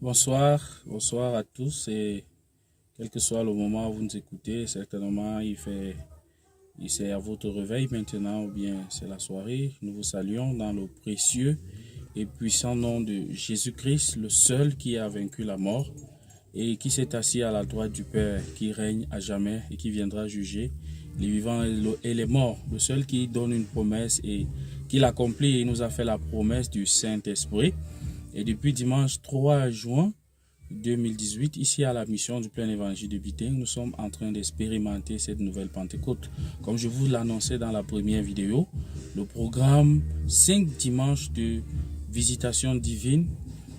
Bonsoir à tous et quel que soit le moment où vous nous écoutez, certainement c'est à votre réveil maintenant ou bien c'est la soirée. Nous vous saluons dans le précieux et puissant nom de Jésus-Christ, le seul qui a vaincu la mort et qui s'est assis à la droite du Père, qui règne à jamais et qui viendra juger les vivants et les morts. Le seul qui donne une promesse et qui l'accomplit et nous a fait la promesse du Saint-Esprit. Et depuis dimanche 3 juin 2018, ici à la mission du plein évangile de Biting, nous sommes en train d'expérimenter cette nouvelle Pentecôte. Comme je vous l'annonçais dans la première vidéo, le programme 5 dimanches de visitation divine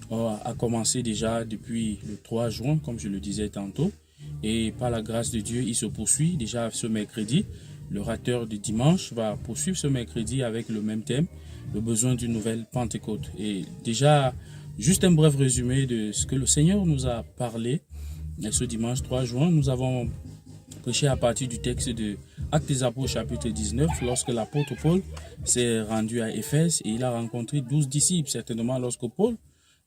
a commencé déjà depuis le 3 juin, comme je le disais tantôt. Et par la grâce de Dieu, il se poursuit déjà ce mercredi. L'orateur de dimanche va poursuivre ce mercredi avec le même thème, le besoin d'une nouvelle Pentecôte. Et déjà, juste un bref résumé de ce que le Seigneur nous a parlé. Et ce dimanche 3 juin, nous avons prêché à partir du texte de Actes des Apôtres chapitre 19, lorsque l'apôtre Paul s'est rendu à Éphèse et il a rencontré 12 disciples. Certainement, lorsque Paul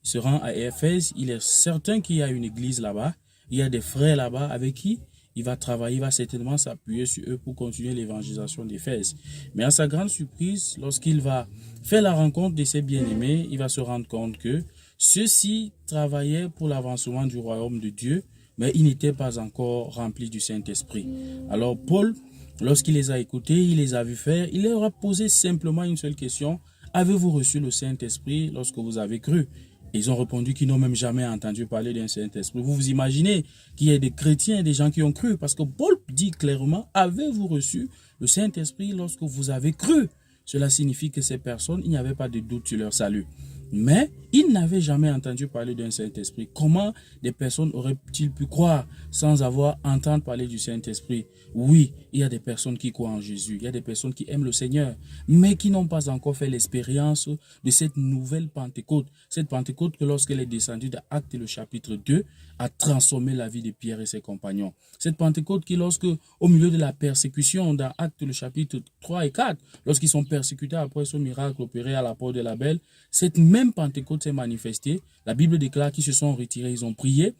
se rend à Éphèse, il est certain qu'il y a une église là-bas, il y a des frères là-bas avec qui il va travailler, il va certainement s'appuyer sur eux pour continuer l'évangélisation d'Éphèse. Mais à sa grande surprise, lorsqu'il va faire la rencontre de ses bien-aimés, il va se rendre compte que ceux-ci travaillaient pour l'avancement du royaume de Dieu, mais ils n'étaient pas encore remplis du Saint-Esprit. Alors Paul, lorsqu'il les a écoutés, il les a vus faire, il leur a posé simplement une seule question. Avez-vous reçu le Saint-Esprit lorsque vous avez cru? Ils ont répondu qu'ils n'ont même jamais entendu parler d'un Saint-Esprit. Vous vous imaginez qu'il y ait des chrétiens, des gens qui ont cru, parce que Paul dit clairement, avez-vous reçu le Saint-Esprit lorsque vous avez cru? Cela signifie que ces personnes, il n'y avait pas de doute sur leur salut. Mais ils n'avaient jamais entendu parler d'un Saint-Esprit. Comment des personnes auraient-ils pu croire sans avoir entendu parler du Saint-Esprit? Oui, il y a des personnes qui croient en Jésus, il y a des personnes qui aiment le Seigneur, mais qui n'ont pas encore fait l'expérience de cette nouvelle Pentecôte. Cette Pentecôte que lorsqu'elle est descendue d'Actes le chapitre 2, a transformé la vie de Pierre et ses compagnons. Cette Pentecôte qui lorsque, au milieu de la persécution dans Actes le chapitre 3 et 4, lorsqu'ils sont persécutés après ce miracle opéré à la porte de la Belle, cette même Pentecôte s'est manifestée. La Bible déclare qu'ils se sont retirés, ils ont prié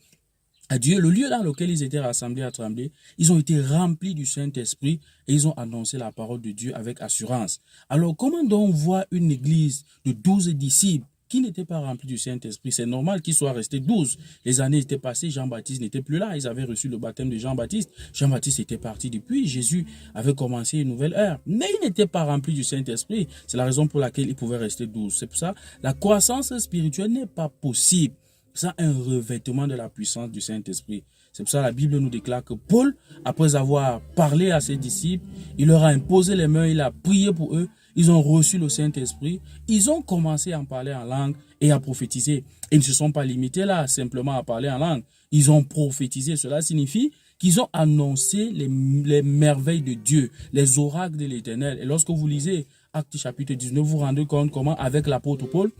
à Dieu, le lieu dans lequel ils étaient rassemblés à trembler, ils ont été remplis du Saint-Esprit et ils ont annoncé la parole de Dieu avec assurance. Alors, comment donc voir une église de 12 disciples qui n'étaient pas remplis du Saint-Esprit? C'est normal qu'ils soient restés 12. Les années étaient passées, Jean-Baptiste n'était plus là, ils avaient reçu le baptême de Jean-Baptiste. Jean-Baptiste était parti depuis, Jésus avait commencé une nouvelle ère, mais ils n'étaient pas remplis du Saint-Esprit. C'est la raison pour laquelle ils pouvaient rester 12. C'est pour ça la croissance spirituelle n'est pas possible sans un revêtement de la puissance du Saint-Esprit. C'est pour ça que la Bible nous déclare que Paul, après avoir parlé à ses disciples, il leur a imposé les mains, il a prié pour eux, ils ont reçu le Saint-Esprit, ils ont commencé à en parler en langue et à prophétiser. Ils ne se sont pas limités là, simplement à parler en langue. Ils ont prophétisé. Cela signifie qu'ils ont annoncé les merveilles de Dieu, les oracles de l'Éternel. Et lorsque vous lisez Actes chapitre 19, vous vous rendez compte comment, avec l'apôtre Paul,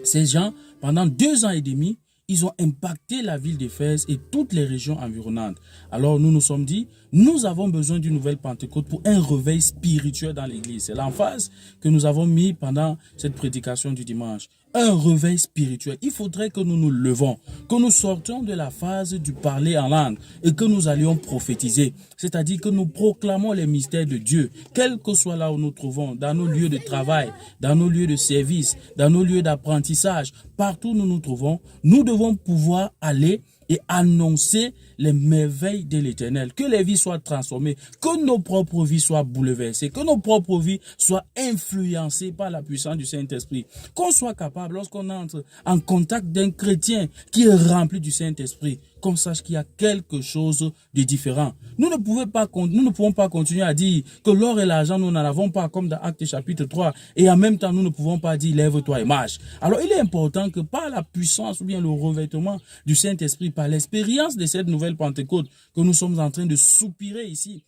ces gens, pendant 2 ans et demi, ils ont impacté la ville d'Éphèse et toutes les régions environnantes. Alors nous nous sommes dit, nous avons besoin d'une nouvelle Pentecôte pour un réveil spirituel dans l'église. C'est l'emphase que nous avons mis pendant cette prédication du dimanche. Un réveil spirituel. Il faudrait que nous nous levons, que nous sortions de la phase du parler en langue et que nous allions prophétiser. C'est-à-dire que nous proclamons les mystères de Dieu, quel que soit là où nous trouvons, dans nos lieux de travail, dans nos lieux de service, dans nos lieux d'apprentissage, partout où nous nous trouvons, nous devons pouvoir aller et annoncer les merveilles de l'Éternel, que les vies soient transformées, que nos propres vies soient bouleversées, que nos propres vies soient influencées par la puissance du Saint-Esprit, qu'on soit capable, lorsqu'on entre en contact d'un chrétien qui est rempli du Saint-Esprit, qu'on sache qu'il y a quelque chose de différent. Nous ne pouvons pas continuer à dire que l'or et l'argent, nous n'en avons pas, comme dans Actes chapitre 3, et en même temps, nous ne pouvons pas dire, lève-toi et marche. Alors, il est important que par la puissance ou bien le revêtement du Saint-Esprit, par l'expérience de cette nouvelle Pentecôte que nous sommes en train de soupirer ici,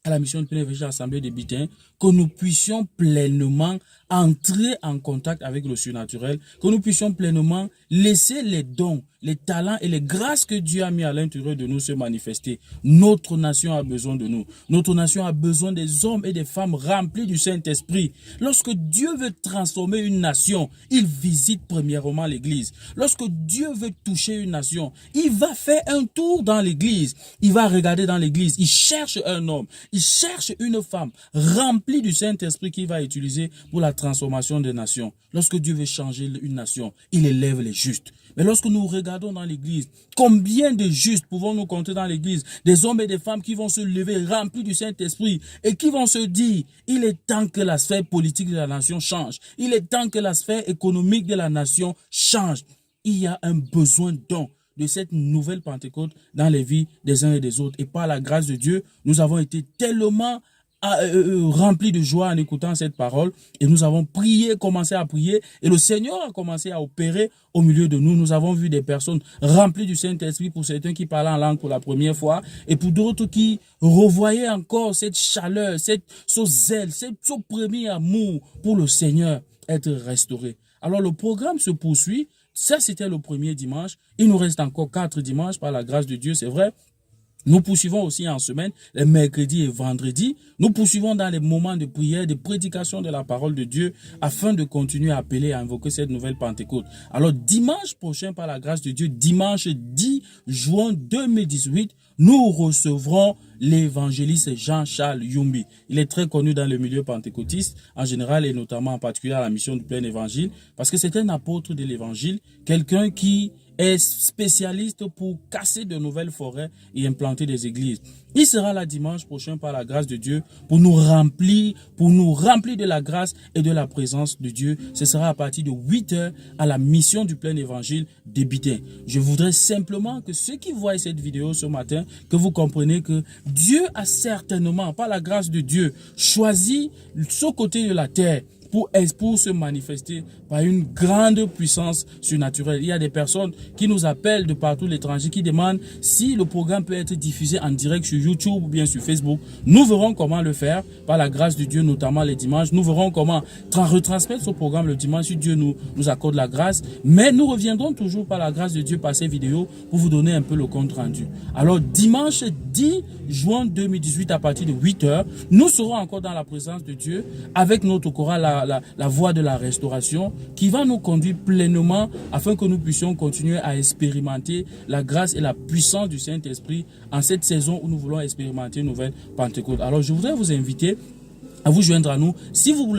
à la mission de plein évangile assemblée de Biting, que nous puissions pleinement entrer en contact avec le surnaturel, que nous puissions pleinement laisser les dons, les talents et les grâces que Dieu a mis à l'intérieur de nous se manifester. Notre nation a besoin de nous. Notre nation a besoin des hommes et des femmes remplis du Saint-Esprit. Lorsque Dieu veut transformer une nation, il visite premièrement l'église. Lorsque Dieu veut toucher une nation, il va faire un tour dans l'église. Il va regarder dans l'église. Il cherche un homme. Il cherche une femme remplie du Saint-Esprit qu'il va utiliser pour la transformation des nations. Lorsque Dieu veut changer une nation, il élève les justes. Mais lorsque nous regardons dans l'église, combien de justes pouvons-nous compter dans l'église? Des hommes et des femmes qui vont se lever remplis du Saint-Esprit et qui vont se dire, il est temps que la sphère politique de la nation change. Il est temps que la sphère économique de la nation change. Il y a un besoin de cette nouvelle Pentecôte dans les vies des uns et des autres. Et par la grâce de Dieu, nous avons été tellement remplis de joie en écoutant cette parole et nous avons prié, commencé à prier et le Seigneur a commencé à opérer au milieu de nous. Nous avons vu des personnes remplies du Saint-Esprit, pour certains qui parlaient en langue pour la première fois et pour d'autres qui revoyaient encore cette chaleur, ce zèle, ce premier amour pour le Seigneur être restauré. Alors le programme se poursuit. Ça, c'était le premier dimanche. Il nous reste encore 4 dimanches par la grâce de Dieu, c'est vrai. Nous poursuivons aussi en semaine, les mercredis et vendredis. Nous poursuivons dans les moments de prière, de prédication de la parole de Dieu, afin de continuer à appeler, à invoquer cette nouvelle Pentecôte. Alors, dimanche prochain, par la grâce de Dieu, dimanche 10 juin 2018, nous recevrons l'évangéliste Jean-Charles Yumbi. Il est très connu dans le milieu pentecôtiste, en général et notamment en particulier à la mission du plein évangile, parce que c'est un apôtre de l'évangile, quelqu'un qui est spécialiste pour casser de nouvelles forêts et implanter des églises. Il sera là dimanche prochain par la grâce de Dieu pour nous remplir de la grâce et de la présence de Dieu. Ce sera à partir de 8h à la mission du plein évangile de Bitin. Je voudrais simplement que ceux qui voient cette vidéo ce matin, que vous compreniez que Dieu a certainement, par la grâce de Dieu, choisi ce côté de la terre pour se manifester par une grande puissance surnaturelle. Il y a des personnes qui nous appellent de partout l'étranger, qui demandent si le programme peut être diffusé en direct sur YouTube ou bien sur Facebook. Nous verrons comment le faire par la grâce de Dieu, notamment les dimanches. Nous verrons comment retransmettre ce programme le dimanche si Dieu nous accorde la grâce. Mais nous reviendrons toujours par la grâce de Dieu par ces vidéos pour vous donner un peu le compte rendu. Alors dimanche 10 juin 2018 à partir de 8h, nous serons encore dans la présence de Dieu avec notre chorale la voie de la restauration qui va nous conduire pleinement afin que nous puissions continuer à expérimenter la grâce et la puissance du Saint-Esprit en cette saison où nous voulons expérimenter une nouvelle Pentecôte. Alors je voudrais vous inviter à vous joindre à nous. Si vous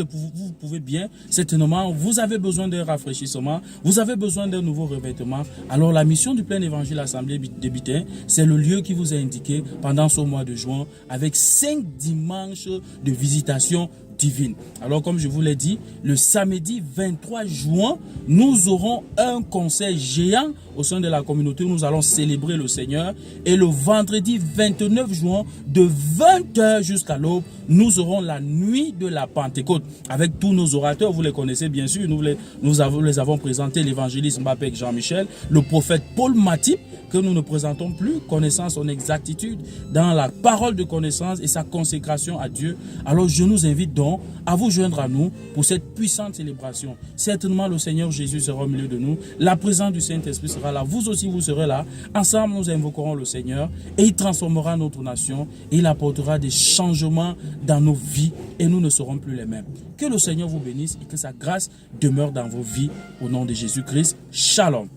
pouvez bien, certainement, vous avez besoin d'un rafraîchissement, vous avez besoin d'un nouveau revêtement. Alors, la mission du plein évangile Assemblée de Bitin, c'est le lieu qui vous est indiqué pendant ce mois de juin avec 5 dimanches de visitation divine. Alors, comme je vous l'ai dit, le samedi 23 juin, nous aurons un concert géant au sein de la communauté. Nous allons célébrer le Seigneur. Et le vendredi 29 juin, de 20h jusqu'à l'aube, nous aurons la nuit de la Pentecôte avec tous nos orateurs. Vous les connaissez bien sûr. Nous les avons présentés, l'évangéliste Mbapek Jean-Michel, le prophète Paul Matip, que nous ne présentons plus, connaissant son exactitude dans la parole de connaissance et sa consécration à Dieu. Alors je nous invite donc à vous joindre à nous pour cette puissante célébration. Certainement le Seigneur Jésus sera au milieu de nous, la présence du Saint-Esprit sera là, vous aussi vous serez là. Ensemble nous invoquerons le Seigneur et il transformera notre nation et il apportera des changements dans nos vies et nous ne serons plus les mêmes. Que le Seigneur vous bénisse et que sa grâce demeure dans vos vies au nom de Jésus-Christ. Shalom.